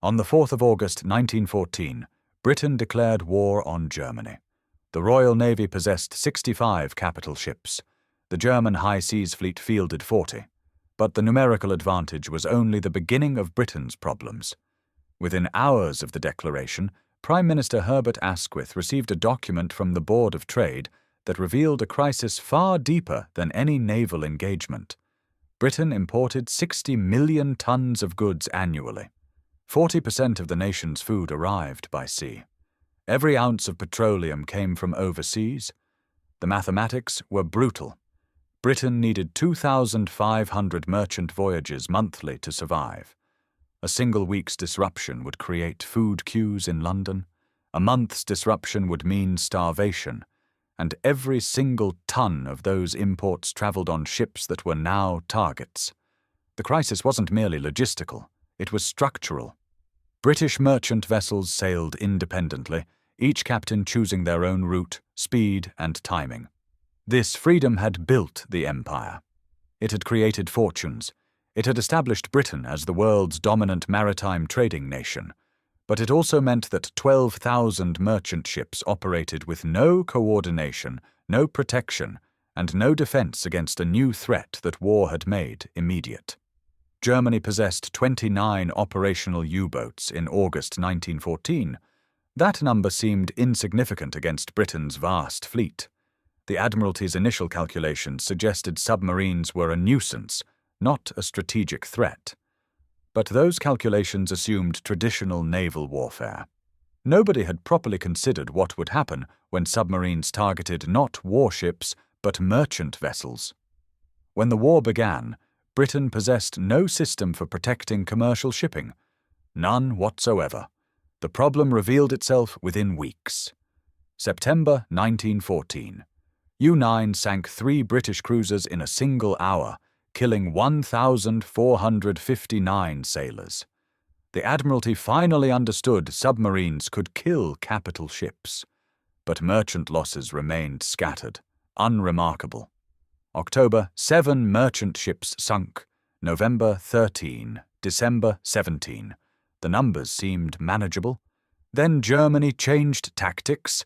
On the 4th of August 1914, Britain declared war on Germany. The Royal Navy possessed 65 capital ships. The German High Seas Fleet fielded 40. But the numerical advantage was only the beginning of Britain's problems. Within hours of the declaration, Prime Minister Herbert Asquith received a document from the Board of Trade that revealed a crisis far deeper than any naval engagement. Britain imported 60 million tons of goods annually. 40% of the nation's food arrived by sea. Every ounce of petroleum came from overseas. The mathematics were brutal. Britain needed 2,500 merchant voyages monthly to survive. A single week's disruption would create food queues in London. A month's disruption would mean starvation. And every single ton of those imports traveled on ships that were now targets. The crisis wasn't merely logistical, it was structural. British merchant vessels sailed independently, each captain choosing their own route, speed, and timing. This freedom had built the empire. It had created fortunes. It had established Britain as the world's dominant maritime trading nation. But it also meant that 12,000 merchant ships operated with no coordination, no protection, and no defense against a new threat that war had made immediate. Germany possessed 29 operational U-boats in August 1914. That number seemed insignificant against Britain's vast fleet. The Admiralty's initial calculations suggested submarines were a nuisance, not a strategic threat. But those calculations assumed traditional naval warfare. Nobody had properly considered what would happen when submarines targeted not warships but merchant vessels. When the war began, Britain possessed no system for protecting commercial shipping. None whatsoever. The problem revealed itself within weeks. September 1914. U-9 sank 3 British cruisers in a single hour, killing 1,459 sailors. The Admiralty finally understood submarines could kill capital ships. But merchant losses remained scattered, unremarkable. October, 7 merchant ships sunk. November, 13. December, 17. The numbers seemed manageable. Then Germany changed tactics.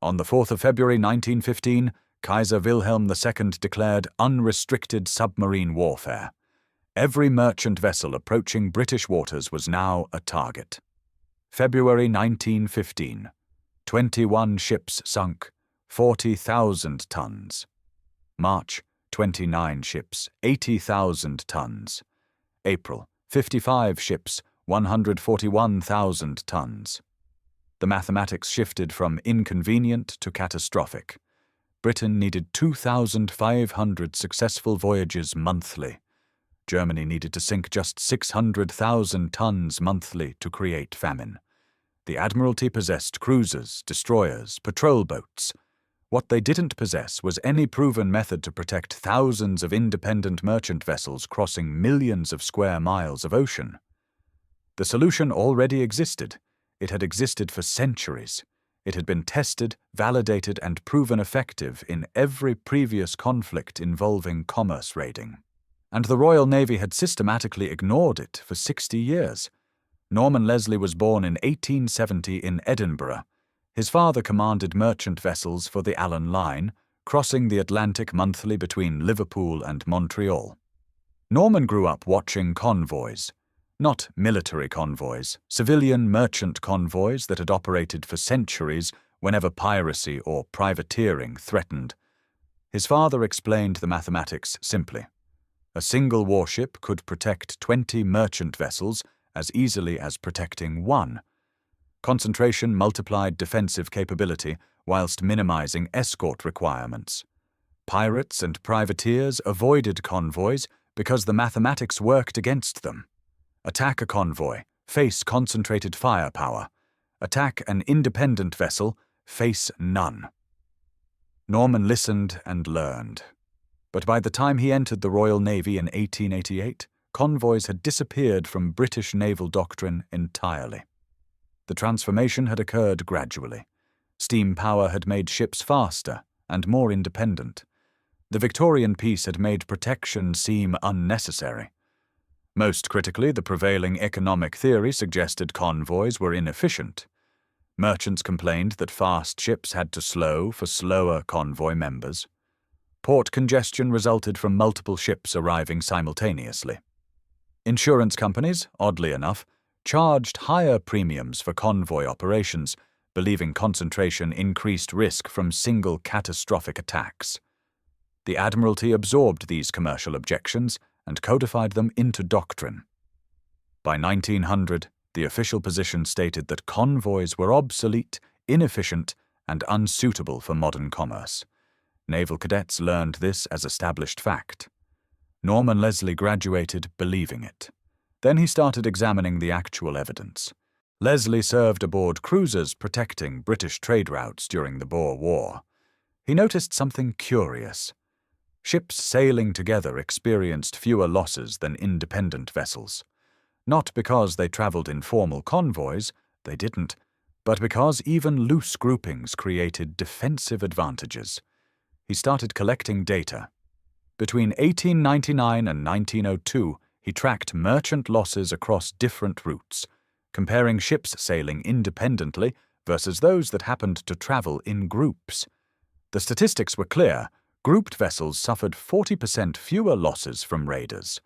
On the 4th of February 1915, Kaiser Wilhelm II declared unrestricted submarine warfare. Every merchant vessel approaching British waters was now a target. February 1915. 21 ships sunk, 40,000 tons. March, 29 ships, 80,000 tons. April, 55 ships, 141,000 tons. The mathematics shifted from inconvenient to catastrophic. Britain needed 2,500 successful voyages monthly. Germany needed to sink just 600,000 tons monthly to create famine. The Admiralty possessed cruisers, destroyers, patrol boats. What they didn't possess was any proven method to protect thousands of independent merchant vessels crossing millions of square miles of ocean. The solution already existed. It had existed for centuries. It had been tested, validated, and proven effective in every previous conflict involving commerce raiding. And the Royal Navy had systematically ignored it for 60 years. Norman Leslie was born in 1870 in Edinburgh. His father commanded merchant vessels for the Allan Line, crossing the Atlantic monthly between Liverpool and Montreal. Norman grew up watching convoys. Not military convoys, civilian merchant convoys that had operated for centuries whenever piracy or privateering threatened. His father explained the mathematics simply. A single warship could protect 20 merchant vessels as easily as protecting one. Concentration multiplied defensive capability whilst minimizing escort requirements. Pirates and privateers avoided convoys because the mathematics worked against them. Attack a convoy, face concentrated firepower. Attack an independent vessel, face none. Norman listened and learned. But by the time he entered the Royal Navy in 1888, convoys had disappeared from British naval doctrine entirely. The transformation had occurred gradually. Steam power had made ships faster and more independent. The Victorian peace had made protection seem unnecessary. Most critically, the prevailing economic theory suggested convoys were inefficient. Merchants complained that fast ships had to slow for slower convoy members. Port congestion resulted from multiple ships arriving simultaneously. Insurance companies, oddly enough, charged higher premiums for convoy operations, believing concentration increased risk from single catastrophic attacks. The Admiralty absorbed these commercial objections and codified them into doctrine. By 1900, the official position stated that convoys were obsolete, inefficient, and unsuitable for modern commerce. Naval cadets learned this as established fact. Norman Leslie graduated believing it. Then he started examining the actual evidence. Leslie served aboard cruisers protecting British trade routes during the Boer War. He noticed something curious. Ships sailing together experienced fewer losses than independent vessels. Not because they traveled in formal convoys, they didn't, but because even loose groupings created defensive advantages. He started collecting data. Between 1899 and 1902, he tracked merchant losses across different routes, comparing ships sailing independently versus those that happened to travel in groups. The statistics were clear. Grouped vessels suffered 40% fewer losses from raiders.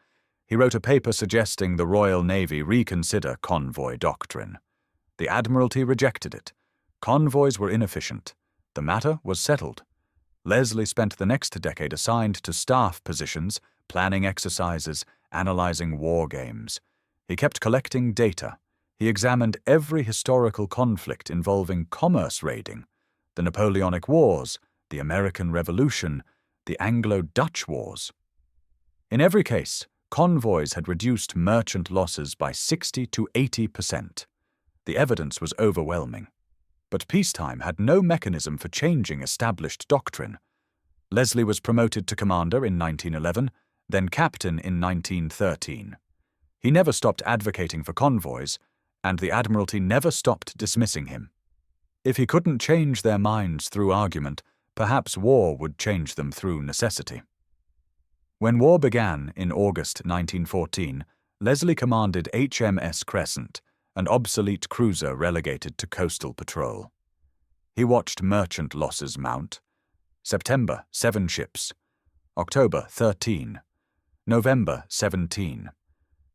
He wrote a paper suggesting the Royal Navy reconsider convoy doctrine. The Admiralty rejected it. Convoys were inefficient. The matter was settled. Leslie spent the next decade assigned to staff positions, planning exercises, analyzing war games. He kept collecting data. He examined every historical conflict involving commerce raiding, the Napoleonic Wars, the American Revolution, the Anglo-Dutch Wars. In every case, convoys had reduced merchant losses by 60 to 80%. The evidence was overwhelming. But peacetime had no mechanism for changing established doctrine. Leslie was promoted to commander in 1911, then captain in 1913. He never stopped advocating for convoys, and the Admiralty never stopped dismissing him. If he couldn't change their minds through argument, perhaps war would change them through necessity. When war began in August 1914, Leslie commanded HMS Crescent, an obsolete cruiser relegated to coastal patrol. He watched merchant losses mount. September, 7 ships. October, 13. November, 17.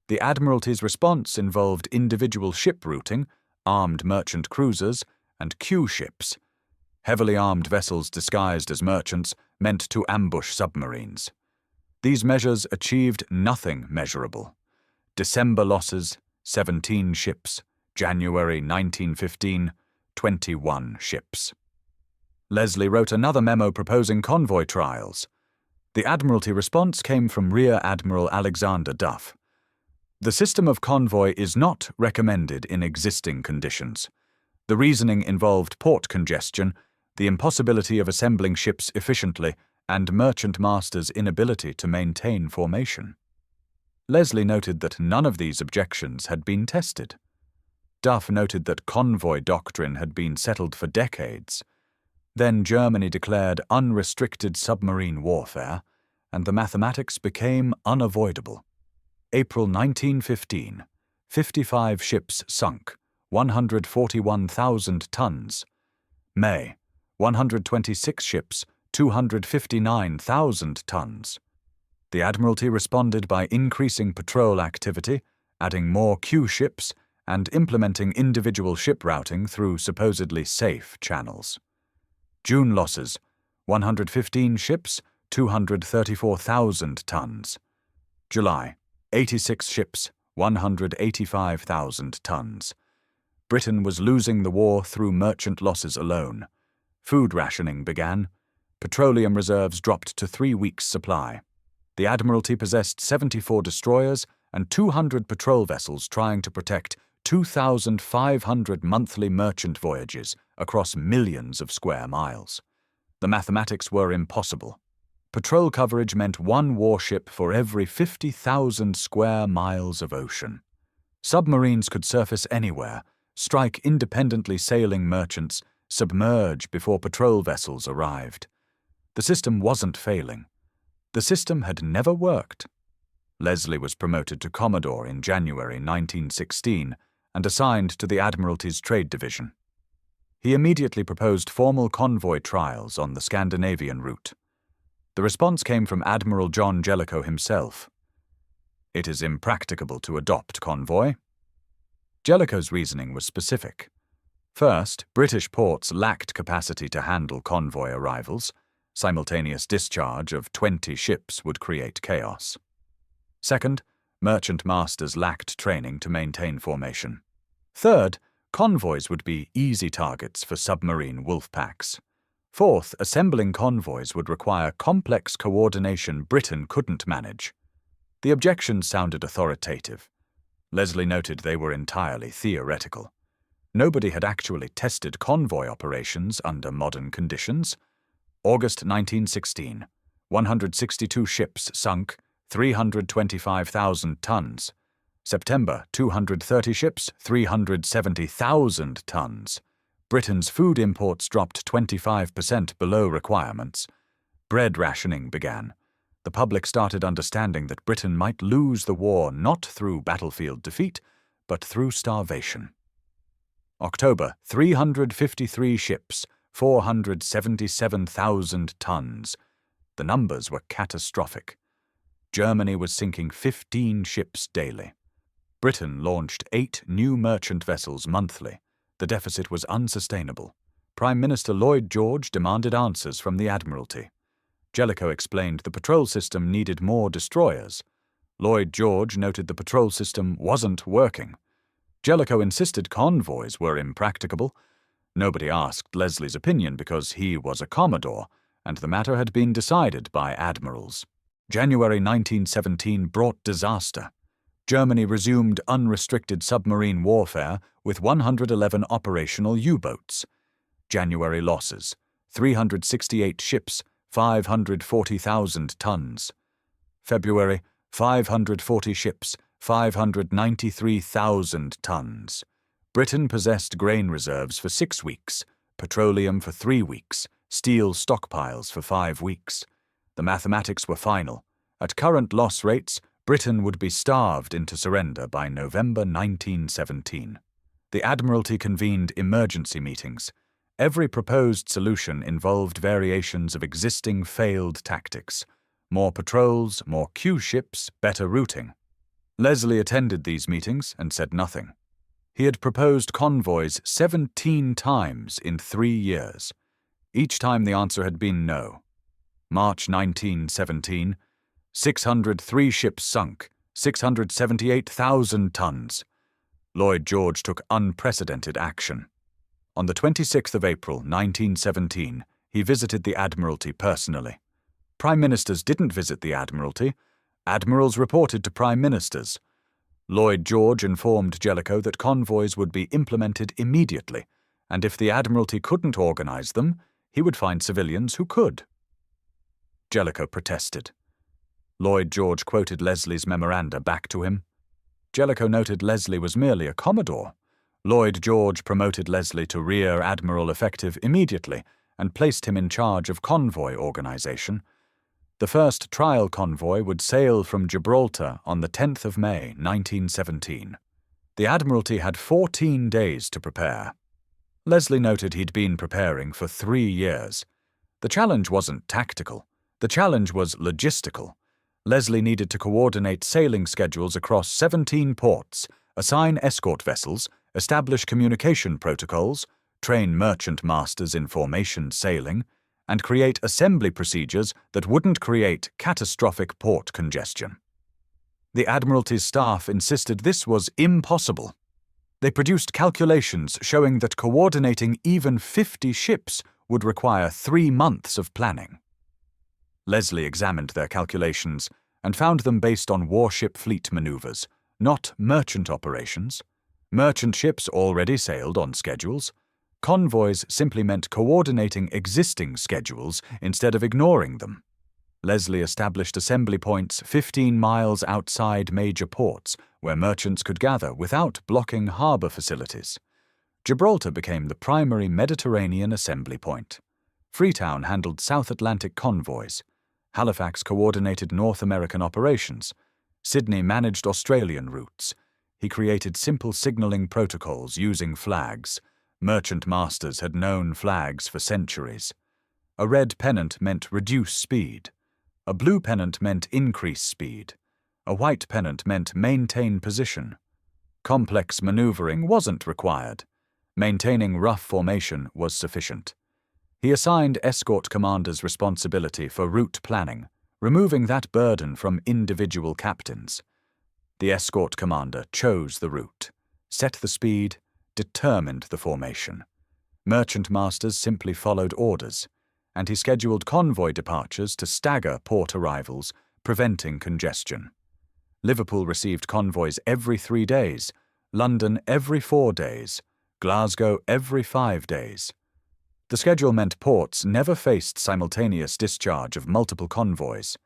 The Admiralty's response involved individual ship routing, armed merchant cruisers, and Q ships. Heavily armed vessels disguised as merchants meant to ambush submarines. These measures achieved nothing measurable. December losses, 17 ships. January 1915, 21 ships. Leslie wrote another memo proposing convoy trials. The Admiralty response came from Rear Admiral Alexander Duff. The system of convoy is not recommended in existing conditions. The reasoning involved port congestion, the impossibility of assembling ships efficiently, and merchant masters' inability to maintain formation. Leslie noted that none of these objections had been tested. Duff noted that convoy doctrine had been settled for decades. Then Germany declared unrestricted submarine warfare, and the mathematics became unavoidable. April 1915, 55 ships sunk, 141,000 tons. May, 126 ships, 259,000 tons. The Admiralty responded by increasing patrol activity, adding more Q ships, and implementing individual ship routing through supposedly safe channels. June losses: 115 ships, 234,000 tons. July: 86 ships, 185,000 tons. Britain was losing the war through merchant losses alone. Food rationing began. Petroleum reserves dropped to 3 weeks' supply. The Admiralty possessed 74 destroyers and 200 patrol vessels trying to protect 2,500 monthly merchant voyages across millions of square miles. The mathematics were impossible. Patrol coverage meant one warship for every 50,000 square miles of ocean. Submarines could surface anywhere, strike independently sailing merchants, submerge before patrol vessels arrived. The system wasn't failing. The system had never worked. Leslie was promoted to Commodore in January 1916 and assigned to the Admiralty's Trade Division. He immediately proposed formal convoy trials on the Scandinavian route. The response came from Admiral John Jellicoe himself. It is impracticable to adopt convoy. Jellicoe's reasoning was specific. First, British ports lacked capacity to handle convoy arrivals. Simultaneous discharge of 20 ships would create chaos. Second, merchant masters lacked training to maintain formation. Third, convoys would be easy targets for submarine wolf packs. Fourth, assembling convoys would require complex coordination Britain couldn't manage. The objections sounded authoritative. Leslie noted they were entirely theoretical. Nobody had actually tested convoy operations under modern conditions. August 1916, 162 ships sunk, 325,000 tons. September, 230 ships, 370,000 tons. Britain's food imports dropped 25% below requirements. Bread rationing began. The public started understanding that Britain might lose the war not through battlefield defeat, but through starvation. October, 353 ships, 477,000 tons. The numbers were catastrophic. Germany was sinking 15 ships daily. Britain launched 8 new merchant vessels monthly. The deficit was unsustainable. Prime Minister Lloyd George demanded answers from the Admiralty. Jellicoe explained the patrol system needed more destroyers. Lloyd George noted the patrol system wasn't working. Jellicoe insisted convoys were impracticable. Nobody asked Leslie's opinion because he was a Commodore, and the matter had been decided by admirals. January 1917 brought disaster. Germany resumed unrestricted submarine warfare with 111 operational U-boats. January losses: 368 ships, 540,000 tons. February, 540 ships, 593,000 tons. Britain possessed grain reserves for 6 weeks, petroleum for 3 weeks, steel stockpiles for 5 weeks. The mathematics were final. At current loss rates, Britain would be starved into surrender by November 1917. The Admiralty convened emergency meetings. Every proposed solution involved variations of existing failed tactics. More patrols, more Q ships, better routing. Leslie attended these meetings and said nothing. He had proposed convoys 17 times in 3 years. Each time the answer had been no. March 1917, 603 ships sunk, 678,000 tons. Lloyd George took unprecedented action. On the 26th of April 1917, he visited the Admiralty personally. Prime Ministers didn't visit the Admiralty. Admirals reported to Prime Ministers. Lloyd George informed Jellicoe that convoys would be implemented immediately, and if the Admiralty couldn't organize them, he would find civilians who could. Jellicoe protested. Lloyd George quoted Leslie's memoranda back to him. Jellicoe noted Leslie was merely a Commodore. Lloyd George promoted Leslie to Rear Admiral effective immediately and placed him in charge of convoy organization. The first trial convoy would sail from Gibraltar on the 10th of May, 1917. The Admiralty had 14 days to prepare. Leslie noted he'd been preparing for 3 years. The challenge wasn't tactical. The challenge was logistical. Leslie needed to coordinate sailing schedules across 17 ports, assign escort vessels, establish communication protocols, train merchant masters in formation sailing, and create assembly procedures that wouldn't create catastrophic port congestion. The Admiralty's staff insisted this was impossible. They produced calculations showing that coordinating even 50 ships would require 3 months of planning. Leslie examined their calculations and found them based on warship fleet maneuvers, not merchant operations. Merchant ships already sailed on schedules. Convoys simply meant coordinating existing schedules instead of ignoring them. Leslie established assembly points 15 miles outside major ports where merchants could gather without blocking harbor facilities. Gibraltar became the primary Mediterranean assembly point. Freetown handled South Atlantic convoys. Halifax coordinated North American operations. Sydney managed Australian routes. He created simple signalling protocols using flags. Merchant masters had known flags for centuries. A red pennant meant reduce speed. A blue pennant meant increase speed. A white pennant meant maintain position. Complex maneuvering wasn't required. Maintaining rough formation was sufficient. He assigned escort commanders responsibility for route planning, removing that burden from individual captains. The escort commander chose the route, set the speed, determined the formation. Merchant masters simply followed orders, and he scheduled convoy departures to stagger port arrivals, preventing congestion. Liverpool received convoys every 3 days, London every 4 days, Glasgow every 5 days. The schedule meant ports never faced simultaneous discharge of multiple convoys.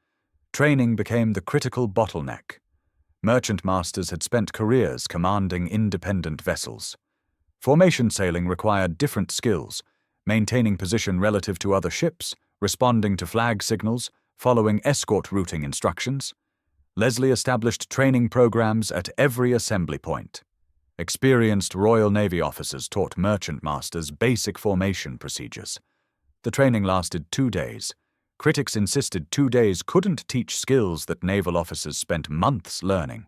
Training became the critical bottleneck. Merchant masters had spent careers commanding independent vessels. Formation sailing required different skills, maintaining position relative to other ships, responding to flag signals, following escort routing instructions. Leslie established training programs at every assembly point. Experienced Royal Navy officers taught merchant masters basic formation procedures. The training lasted 2 days. Critics insisted 2 days couldn't teach skills that naval officers spent months learning.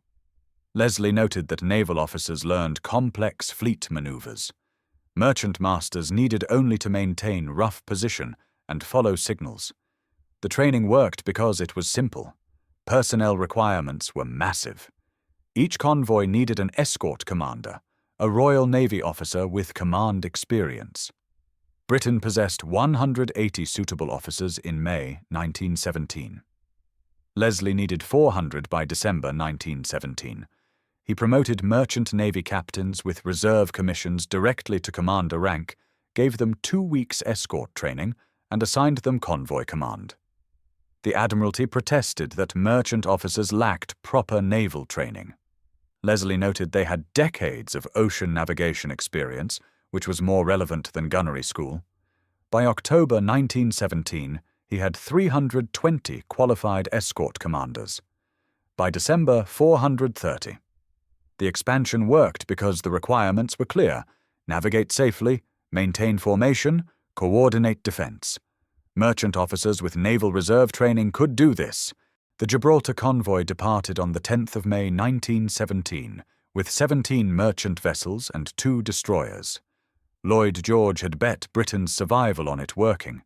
Leslie noted that naval officers learned complex fleet maneuvers. Merchant masters needed only to maintain rough position and follow signals. The training worked because it was simple. Personnel requirements were massive. Each convoy needed an escort commander, a Royal Navy officer with command experience. Britain possessed 180 suitable officers in May 1917. Leslie needed 400 by December 1917. He promoted merchant navy captains with reserve commissions directly to commander rank, gave them 2 weeks escort training, and assigned them convoy command. The Admiralty protested that merchant officers lacked proper naval training. Leslie noted they had decades of ocean navigation experience, which was more relevant than gunnery school. By October 1917, he had 320 qualified escort commanders. By December, 430. The expansion worked because the requirements were clear: navigate safely, maintain formation, coordinate defense. Merchant officers with naval reserve training could do this. The Gibraltar convoy departed on the 10th of May 1917, with 17 merchant vessels and 2 destroyers. Lloyd George had bet Britain's survival on it working.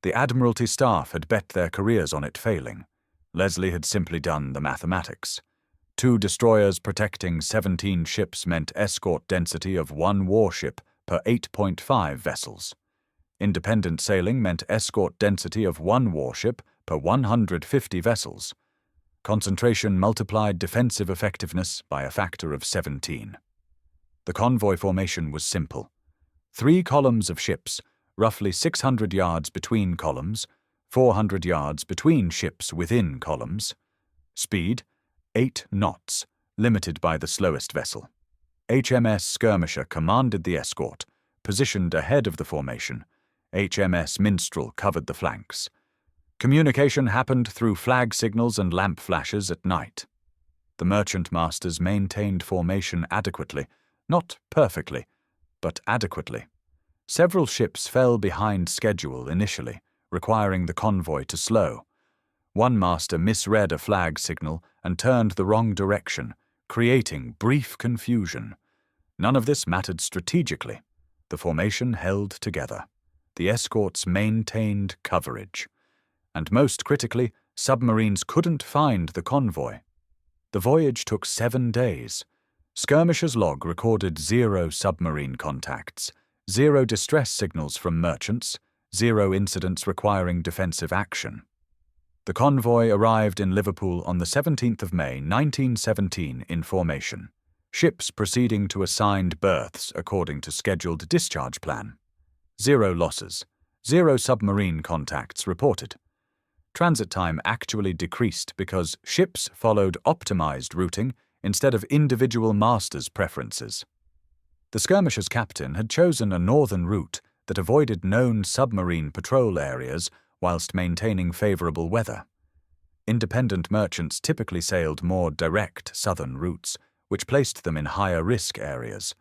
The Admiralty staff had bet their careers on it failing. Leslie had simply done the mathematics. 2 destroyers protecting 17 ships meant escort density of 1 warship per 8.5 vessels. Independent sailing meant escort density of 1 warship per 150 vessels. Concentration multiplied defensive effectiveness by a factor of 17. The convoy formation was simple. 3 columns of ships, roughly 600 yards between columns, 400 yards between ships within columns. Speed, 8 knots, limited by the slowest vessel. HMS Skirmisher commanded the escort, positioned ahead of the formation. HMS Minstrel covered the flanks. Communication happened through flag signals and lamp flashes at night. The merchant masters maintained formation adequately, not perfectly, but adequately. Several ships fell behind schedule initially, requiring the convoy to slow. One master misread a flag signal and turned the wrong direction, creating brief confusion. None of this mattered strategically. The formation held together. The escorts maintained coverage. And most critically, submarines couldn't find the convoy. The voyage took 7 days. Skirmisher's log recorded 0 submarine contacts, 0 distress signals from merchants, 0 incidents requiring defensive action. The convoy arrived in Liverpool on the 17th of May 1917 in formation, ships proceeding to assigned berths according to scheduled discharge plan. 0 losses, 0 submarine contacts reported. Transit time actually decreased because ships followed optimized routing instead of individual masters' preferences. The Skirmisher's captain had chosen a northern route that avoided known submarine patrol areas whilst maintaining favorable weather. Independent merchants typically sailed more direct southern routes, which placed them in higher risk areas.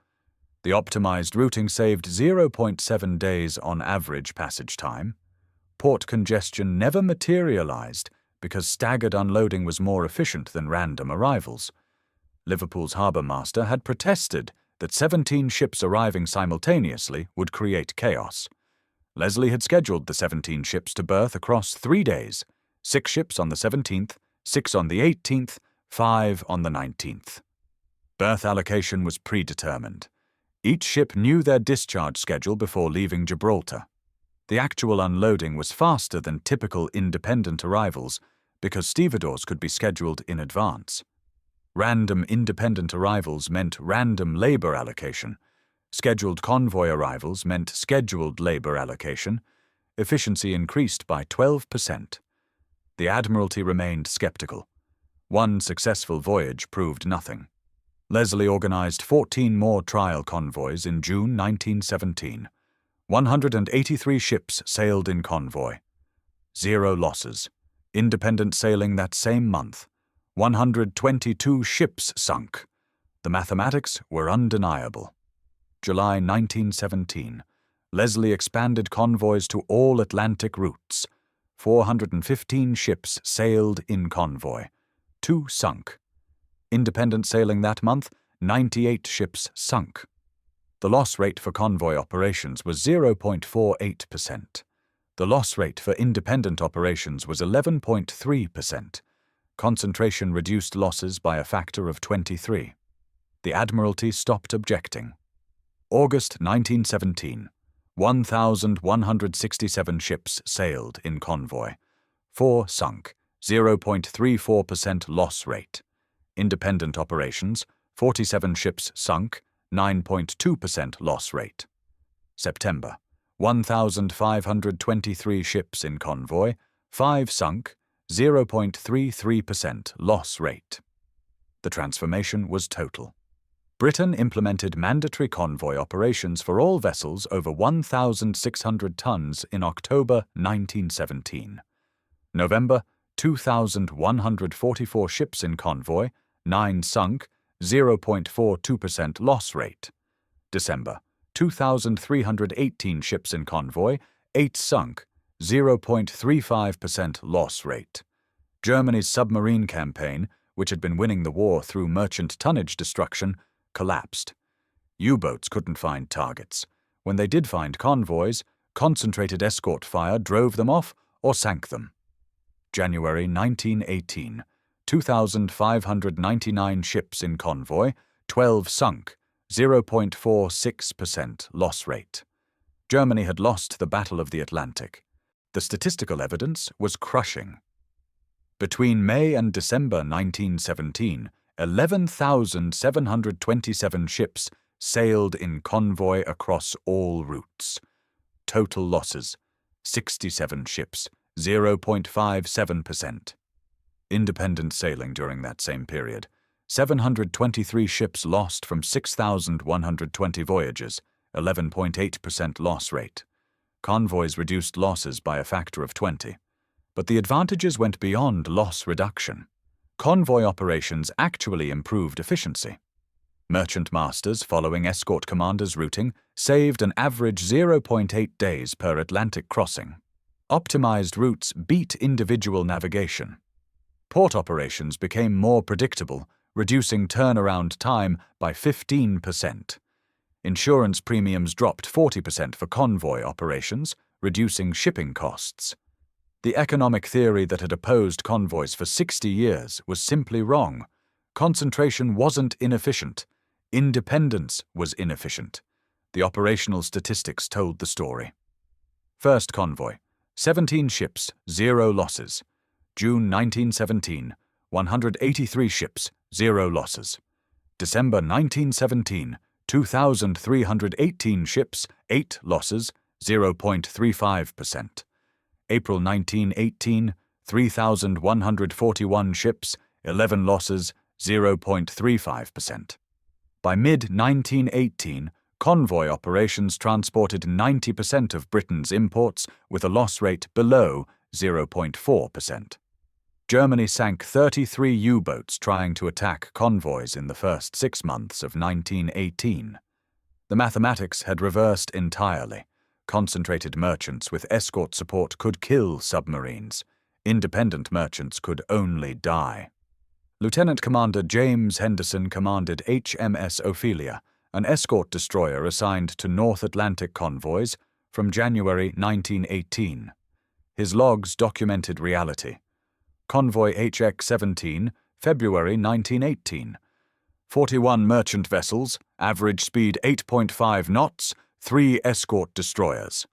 The optimized routing saved 0.7 days on average passage time. Port congestion never materialized because staggered unloading was more efficient than random arrivals. Liverpool's harbour master had protested that 17 ships arriving simultaneously would create chaos. Leslie had scheduled the 17 ships to berth across 3 days, 6 ships on the 17th, 6 on the 18th, 5 on the 19th. Berth allocation was predetermined. Each ship knew their discharge schedule before leaving Gibraltar. The actual unloading was faster than typical independent arrivals because stevedores could be scheduled in advance. Random independent arrivals meant random labor allocation. Scheduled convoy arrivals meant scheduled labor allocation. Efficiency increased by 12%. The Admiralty remained skeptical. One successful voyage proved nothing. Leslie organized 14 more trial convoys in June 1917. 183 ships sailed in convoy. 0 losses. Independent sailing that same month. 122 ships sunk. The mathematics were undeniable. July 1917. Leslie expanded convoys to all Atlantic routes. 415 ships sailed in convoy. 2 sunk. Independent sailing that month, 98 ships sunk. The loss rate for convoy operations was 0.48%. The loss rate for independent operations was 11.3%. Concentration reduced losses by a factor of 23. The Admiralty stopped objecting. August 1917. 1,167 ships sailed in convoy. 4 sunk, 0.34% loss rate. Independent operations, 47 ships sunk, 9.2% loss rate. September. 1,523 ships in convoy, 5 sunk, 0.33% loss rate. The transformation was total. Britain implemented mandatory convoy operations for all vessels over 1,600 tons in October 1917. November, 2,144 ships in convoy, 9 sunk, 0.42% loss rate. December, 2,318 ships in convoy, 8 sunk, 0.35% loss rate. Germany's submarine campaign, which had been winning the war through merchant tonnage destruction, collapsed. U-boats couldn't find targets. When they did find convoys, concentrated escort fire drove them off or sank them. January 1918. 2,599 ships in convoy, 12 sunk, 0.46% loss rate. Germany had lost the Battle of the Atlantic. The statistical evidence was crushing. Between May and December 1917, 11,727 ships sailed in convoy across all routes. Total losses, 67 ships, 0.57%. Independent sailing during that same period, 723 ships lost from 6,120 voyages, 11.8% loss rate. Convoys reduced losses by a factor of 20. But the advantages went beyond loss reduction. Convoy operations actually improved efficiency. Merchant masters following escort commanders' routing saved an average 0.8 days per Atlantic crossing. Optimized routes beat individual navigation. Port operations became more predictable, reducing turnaround time by 15%. Insurance premiums dropped 40% for convoy operations, reducing shipping costs. The economic theory that had opposed convoys for 60 years was simply wrong. Concentration wasn't inefficient. Independence was inefficient. The operational statistics told the story. First convoy, 17 ships, 0 losses. June 1917, 183 ships, 0 losses. December 1917, 2,318 ships, 8 losses, 0.35%. April 1918, 3,141 ships, 11 losses, 0.35%. By mid-1918, convoy operations transported 90% of Britain's imports with a loss rate below 0.4%. Germany sank 33 U-boats trying to attack convoys in the first 6 months of 1918. The mathematics had reversed entirely. Concentrated merchants with escort support could kill submarines. Independent merchants could only die. Lieutenant Commander James Henderson commanded HMS Ophelia, an escort destroyer assigned to North Atlantic convoys from January 1918. His logs documented reality. Convoy HX-17, February 1918. 41 merchant vessels, average speed 8.5 knots, 3 escort destroyers.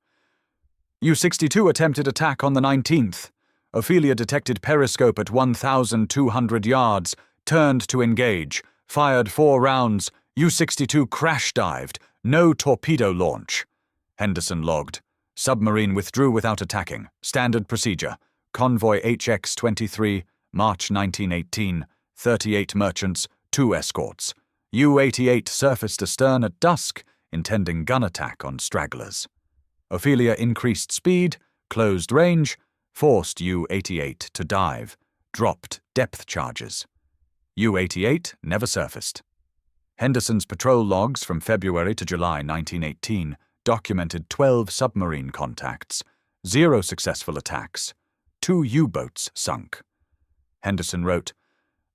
U-62 attempted attack on the 19th. Ophelia detected periscope at 1,200 yards, turned to engage, fired 4 rounds, U-62 crash-dived, no torpedo launch. Henderson logged. Submarine withdrew without attacking. Standard procedure. Convoy HX-23, March 1918, 38 merchants, 2 escorts. U-88 surfaced astern at dusk, intending gun attack on stragglers. Ophelia increased speed, closed range, forced U-88 to dive, dropped depth charges. U-88 never surfaced. Henderson's patrol logs from February to July 1918 documented 12 submarine contacts, 0 successful attacks, 2 U-boats sunk. Henderson wrote,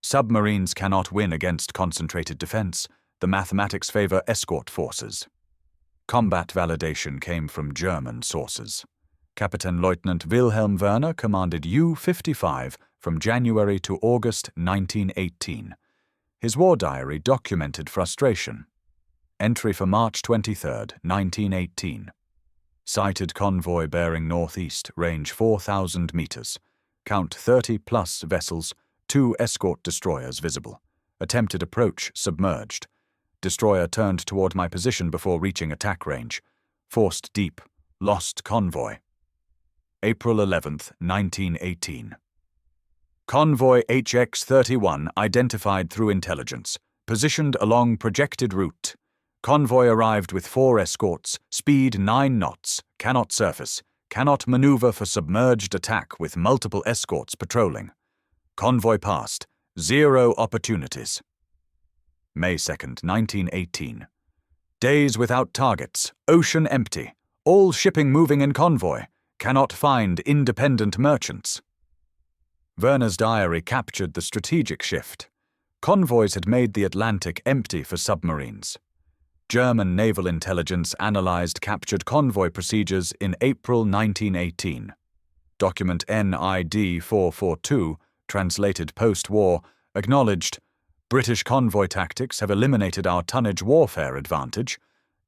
"Submarines cannot win against concentrated defense. The mathematics favor escort forces." Combat validation came from German sources. Captain Lieutenant Wilhelm Werner commanded U-55 from January to August 1918. His war diary documented frustration. Entry for March 23, 1918. Sighted convoy bearing northeast, range 4,000 meters. Count 30-plus vessels, 2 escort destroyers visible. Attempted approach submerged. Destroyer turned toward my position before reaching attack range. Forced deep. Lost convoy. April 11, 1918. Convoy HX-31 identified through intelligence. Positioned along projected route. Convoy arrived with 4 escorts, speed 9 knots, cannot surface, cannot maneuver for submerged attack with multiple escorts patrolling. Convoy passed, 0 opportunities. May 2, 1918. Days without targets, ocean empty, all shipping moving in convoy, cannot find independent merchants. Werner's diary captured the strategic shift. Convoys had made the Atlantic empty for submarines. German naval intelligence analyzed captured convoy procedures in April 1918. Document NID 442, translated post-war, acknowledged, "British convoy tactics have eliminated our tonnage warfare advantage.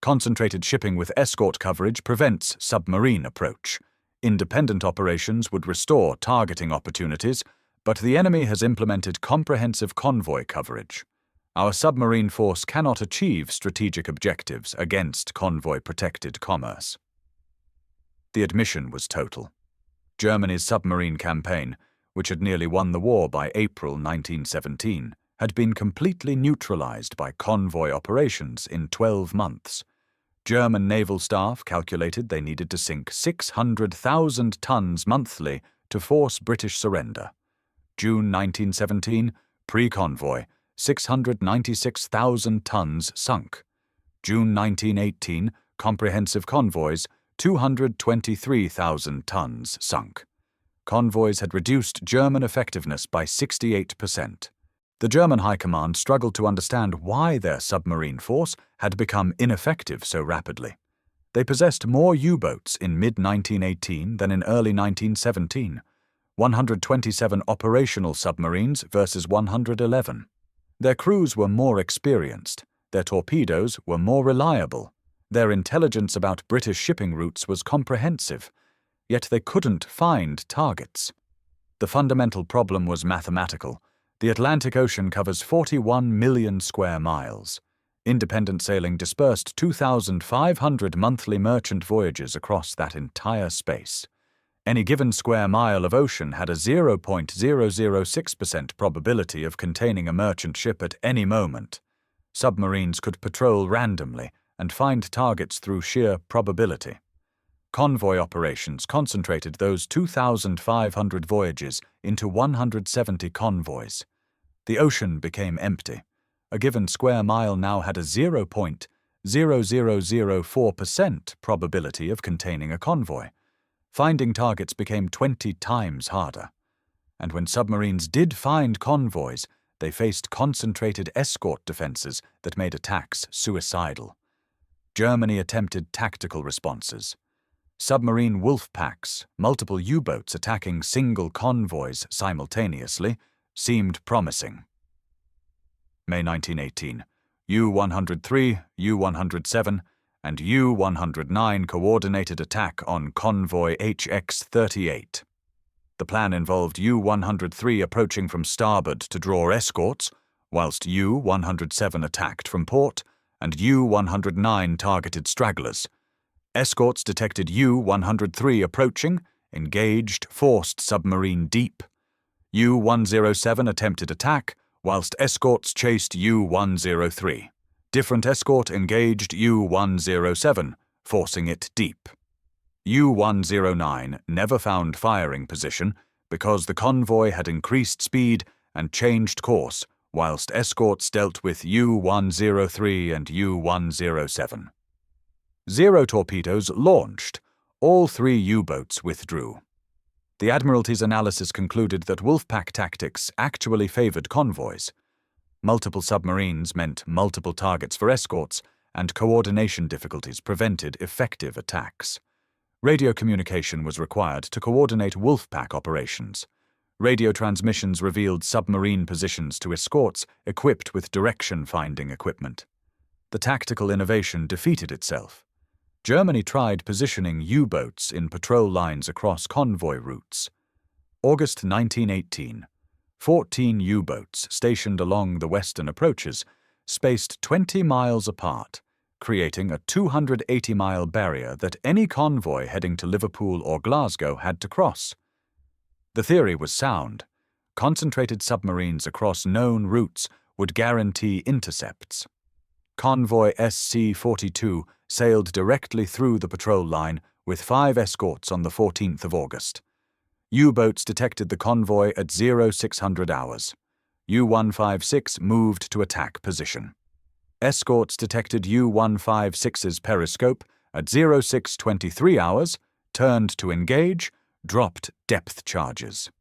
Concentrated shipping with escort coverage prevents submarine approach. Independent operations would restore targeting opportunities, but the enemy has implemented comprehensive convoy coverage. Our submarine force cannot achieve strategic objectives against convoy-protected commerce." The admission was total. Germany's submarine campaign, which had nearly won the war by April 1917, had been completely neutralized by convoy operations in 12 months. German naval staff calculated they needed to sink 600,000 tons monthly to force British surrender. June 1917, pre-convoy, 696,000 tons sunk. June 1918, comprehensive convoys, 223,000 tons sunk. Convoys had reduced German effectiveness by 68%. The German High Command struggled to understand why their submarine force had become ineffective so rapidly. They possessed more U-boats in mid-1918 than in early 1917, 127 operational submarines versus 111. Their crews were more experienced, their torpedoes were more reliable, their intelligence about British shipping routes was comprehensive, yet they couldn't find targets. The fundamental problem was mathematical. The Atlantic Ocean covers 41 million square miles. Independent sailing dispersed 2,500 monthly merchant voyages across that entire space. Any given square mile of ocean had a 0.006% probability of containing a merchant ship at any moment. Submarines could patrol randomly and find targets through sheer probability. Convoy operations concentrated those 2,500 voyages into 170 convoys. The ocean became empty. A given square mile now had a 0.0004% probability of containing a convoy. Finding targets became 20 times harder. And when submarines did find convoys, they faced concentrated escort defenses that made attacks suicidal. Germany attempted tactical responses. Submarine wolf packs, multiple U-boats attacking single convoys simultaneously, seemed promising. May 1918. U-103, U-107, and U-109 coordinated attack on convoy HX-38. The plan involved U-103 approaching from starboard to draw escorts, whilst U-107 attacked from port, and U-109 targeted stragglers. Escorts detected U-103 approaching, engaged, forced submarine deep. U-107 attempted attack, whilst escorts chased U-103. Different escort engaged U-107, forcing it deep. U-109 never found firing position because the convoy had increased speed and changed course, whilst escorts dealt with U-103 and U-107. Zero torpedoes launched. All 3 U-boats withdrew. The Admiralty's analysis concluded that Wolfpack tactics actually favored convoys. Multiple submarines meant multiple targets for escorts, and coordination difficulties prevented effective attacks. Radio communication was required to coordinate Wolfpack operations. Radio transmissions revealed submarine positions to escorts equipped with direction-finding equipment. The tactical innovation defeated itself. Germany tried positioning U-boats in patrol lines across convoy routes. August 1918. 14 U-boats stationed along the western approaches, spaced 20 miles apart, creating a 280-mile barrier that any convoy heading to Liverpool or Glasgow had to cross. The theory was sound. Concentrated submarines across known routes would guarantee intercepts. Convoy SC-42 sailed directly through the patrol line with 5 escorts on the 14th of August. U-boats detected the convoy at 0600 hours. U-156 moved to attack position. Escorts detected U-156's periscope at 0623 hours, turned to engage, dropped depth charges.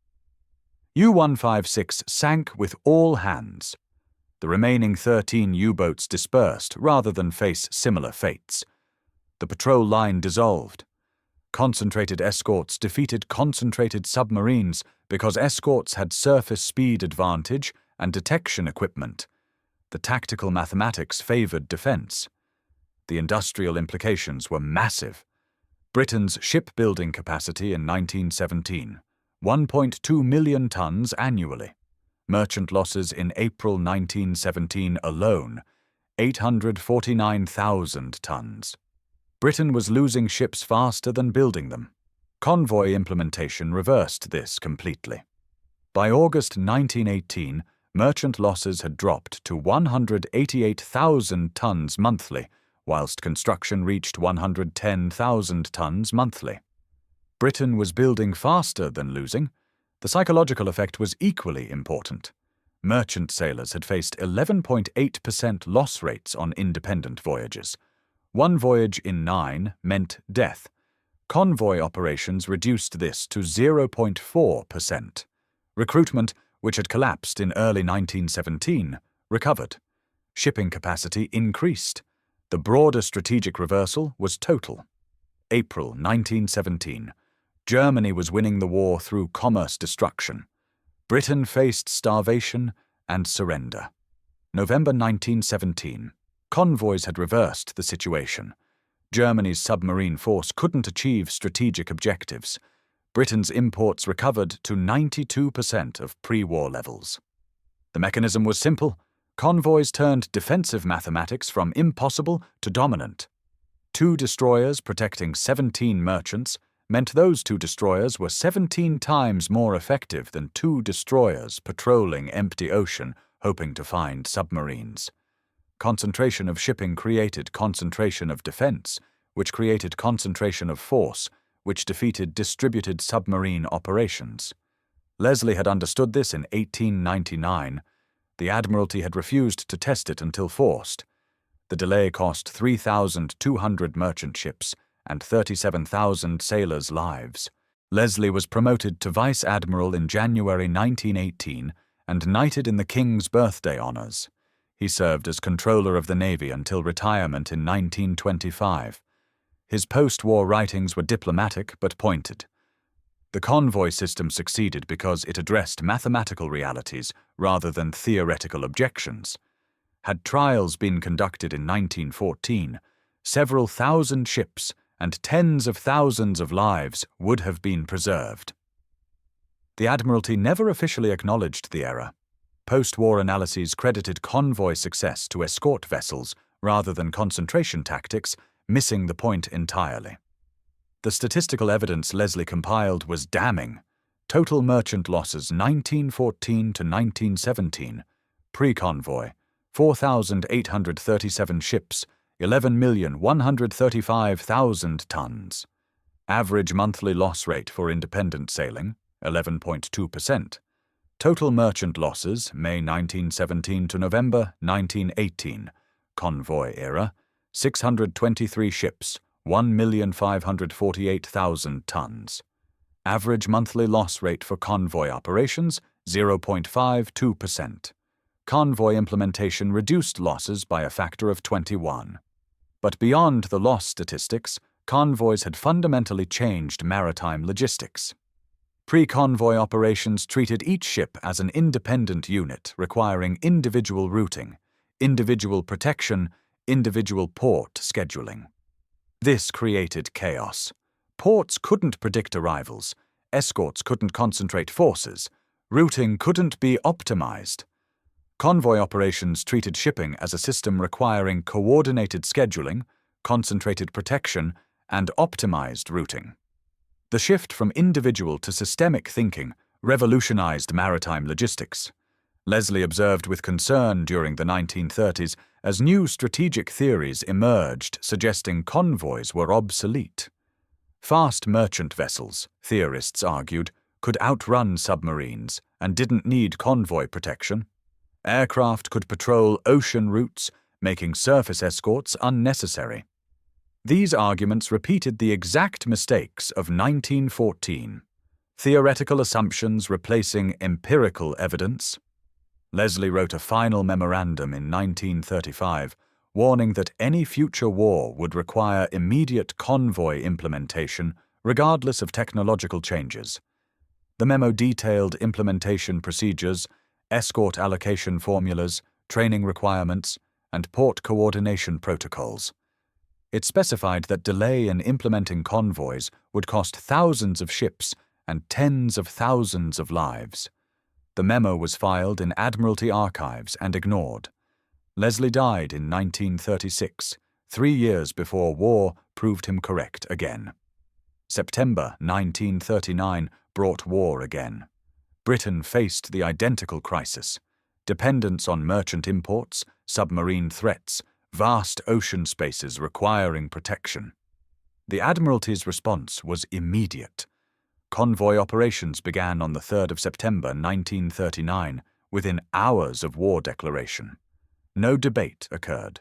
U-156 sank with all hands. The remaining 13 U-boats dispersed rather than face similar fates. The patrol line dissolved. Concentrated escorts defeated concentrated submarines because escorts had surface speed advantage and detection equipment. The tactical mathematics favored defense. The industrial implications were massive. Britain's shipbuilding capacity in 1917, 1.2 million tons annually. Merchant losses in April 1917 alone, 849,000 tons. Britain was losing ships faster than building them. Convoy implementation reversed this completely. By August 1918, merchant losses had dropped to 188,000 tons monthly, whilst construction reached 110,000 tons monthly. Britain was building faster than losing. The psychological effect was equally important. Merchant sailors had faced 11.8% loss rates on independent voyages. 1 voyage in 9 meant death. Convoy operations reduced this to 0.4%. Recruitment, which had collapsed in early 1917, recovered. Shipping capacity increased. The broader strategic reversal was total. April 1917. Germany was winning the war through commerce destruction. Britain faced starvation and surrender. November 1917. Convoys had reversed the situation. Germany's submarine force couldn't achieve strategic objectives. Britain's imports recovered to 92% of pre-war levels. The mechanism was simple. Convoys turned defensive mathematics from impossible to dominant. 2 destroyers protecting 17 merchants meant those 2 destroyers were 17 times more effective than 2 destroyers patrolling empty ocean hoping to find submarines. Concentration of shipping created concentration of defense, which created concentration of force, which defeated distributed submarine operations. Leslie had understood this in 1899. The Admiralty had refused to test it until forced. The delay cost 3,200 merchant ships and 37,000 sailors' lives. Leslie was promoted to Vice Admiral in January 1918 and knighted in the King's Birthday Honours. He served as Controller of the Navy until retirement in 1925. His post-war writings were diplomatic but pointed. The convoy system succeeded because it addressed mathematical realities rather than theoretical objections. Had trials been conducted in 1914, several thousand ships and tens of thousands of lives would have been preserved. The Admiralty never officially acknowledged the error. Post-war analyses credited convoy success to escort vessels rather than concentration tactics, missing the point entirely. The statistical evidence Leslie compiled was damning. Total merchant losses 1914 to 1917. Pre-convoy, 4,837 ships, 11,135,000 tons. Average monthly loss rate for independent sailing, 11.2%. Total merchant losses, May 1917 to November 1918. Convoy era, 623 ships, 1,548,000 tons. Average monthly loss rate for convoy operations, 0.52%. Convoy implementation reduced losses by a factor of 21. But beyond the loss statistics, convoys had fundamentally changed maritime logistics. Pre-convoy operations treated each ship as an independent unit requiring individual routing, individual protection, individual port scheduling. This created chaos. Ports couldn't predict arrivals, escorts couldn't concentrate forces, routing couldn't be optimized. Convoy operations treated shipping as a system requiring coordinated scheduling, concentrated protection, and optimized routing. The shift from individual to systemic thinking revolutionized maritime logistics. Leslie observed with concern during the 1930s as new strategic theories emerged suggesting convoys were obsolete. Fast merchant vessels, theorists argued, could outrun submarines and didn't need convoy protection. Aircraft could patrol ocean routes, making surface escorts unnecessary. These arguments repeated the exact mistakes of 1914. Theoretical assumptions replacing empirical evidence. Leslie wrote a final memorandum in 1935, warning that any future war would require immediate convoy implementation, regardless of technological changes. The memo detailed implementation procedures, escort allocation formulas, training requirements, and port coordination protocols. It specified that delay in implementing convoys would cost thousands of ships and tens of thousands of lives. The memo was filed in Admiralty archives and ignored. Leslie died in 1936, 3 years before war proved him correct again. September 1939 brought war again. Britain faced the identical crisis: dependence on merchant imports, submarine threats, vast ocean spaces requiring protection. The Admiralty's response was immediate. Convoy operations began on the 3rd of September 1939, within hours of war declaration. No debate occurred.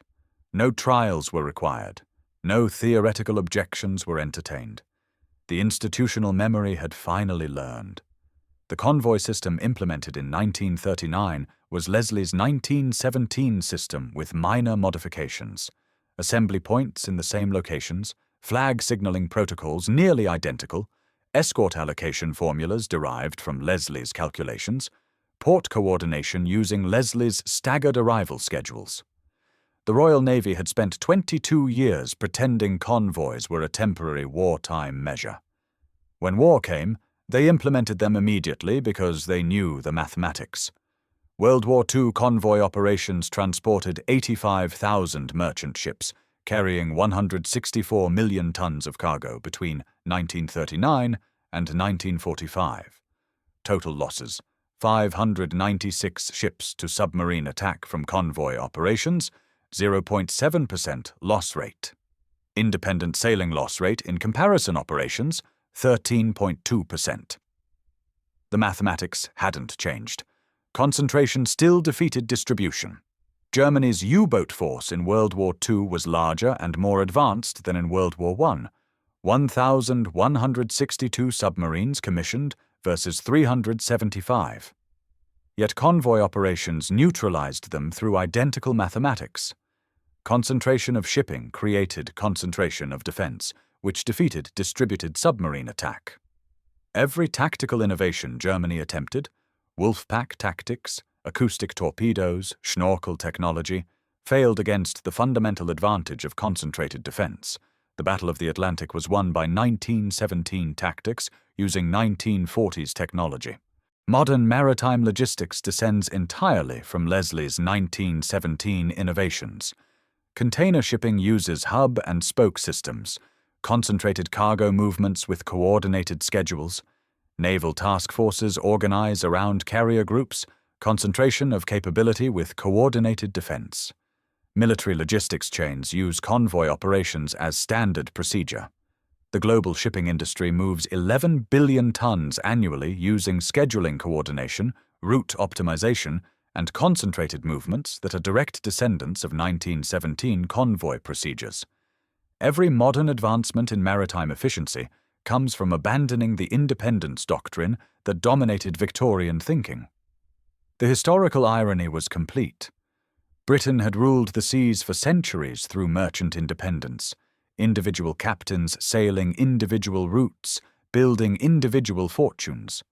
No trials were required. No theoretical objections were entertained. The institutional memory had finally learned. The convoy system implemented in 1939 was Leslie's 1917 system with minor modifications. Assembly points in the same locations, flag signaling protocols nearly identical, escort allocation formulas derived from Leslie's calculations, port coordination using Leslie's staggered arrival schedules. The Royal Navy had spent 22 years pretending convoys were a temporary wartime measure. When war came, they implemented them immediately because they knew the mathematics. World War II convoy operations transported 85,000 merchant ships, carrying 164 million tons of cargo between 1939 and 1945. Total losses: 596 ships to submarine attack from convoy operations, 0.7% loss rate. Independent sailing loss rate in comparison operations, 13.2%. The mathematics hadn't changed. Concentration still defeated distribution. Germany's U-boat force in World War II was larger and more advanced than in World War I. 1,162 submarines commissioned versus 375. Yet convoy operations neutralized them through identical mathematics. Concentration of shipping created concentration of defense, which defeated distributed submarine attack. Every tactical innovation Germany attempted, Wolfpack tactics, acoustic torpedoes, schnorkel technology, failed against the fundamental advantage of concentrated defense. The Battle of the Atlantic was won by 1917 tactics using 1940s technology. Modern maritime logistics descends entirely from Leslie's 1917 innovations. Container shipping uses hub and spoke systems, concentrated cargo movements with coordinated schedules. Naval task forces organize around carrier groups, concentration of capability with coordinated defense. Military logistics chains use convoy operations as standard procedure. The global shipping industry moves 11 billion tons annually using scheduling coordination, route optimization, and concentrated movements that are direct descendants of 1917 convoy procedures. Every modern advancement in maritime efficiency comes from abandoning the independence doctrine that dominated Victorian thinking. The historical irony was complete. Britain had ruled the seas for centuries through merchant independence, individual captains sailing individual routes, building individual fortunes.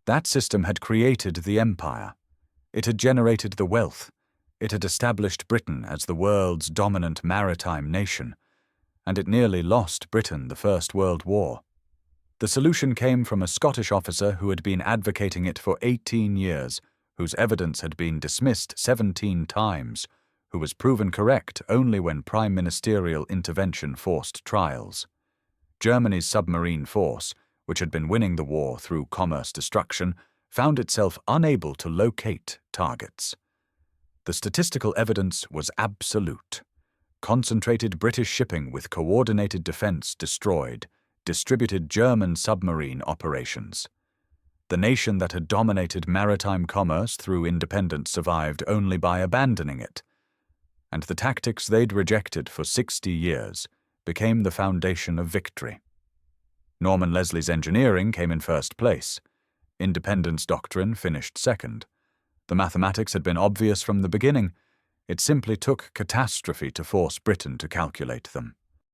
That system had created the empire. It had generated the wealth. It had established Britain as the world's dominant maritime nation, and it nearly lost Britain the First World War. The solution came from a Scottish officer who had been advocating it for 18 years, whose evidence had been dismissed 17 times, who was proven correct only when prime ministerial intervention forced trials. Germany's submarine force, which had been winning the war through commerce destruction, found itself unable to locate targets. The statistical evidence was absolute. Concentrated British shipping with coordinated defense destroyed distributed German submarine operations. The nation that had dominated maritime commerce through independence survived only by abandoning it, and the tactics they'd rejected for 60 years became the foundation of victory. Norman Leslie's engineering came in first place. Independence doctrine finished second. The mathematics had been obvious from the beginning. It simply took catastrophe to force Britain to calculate them.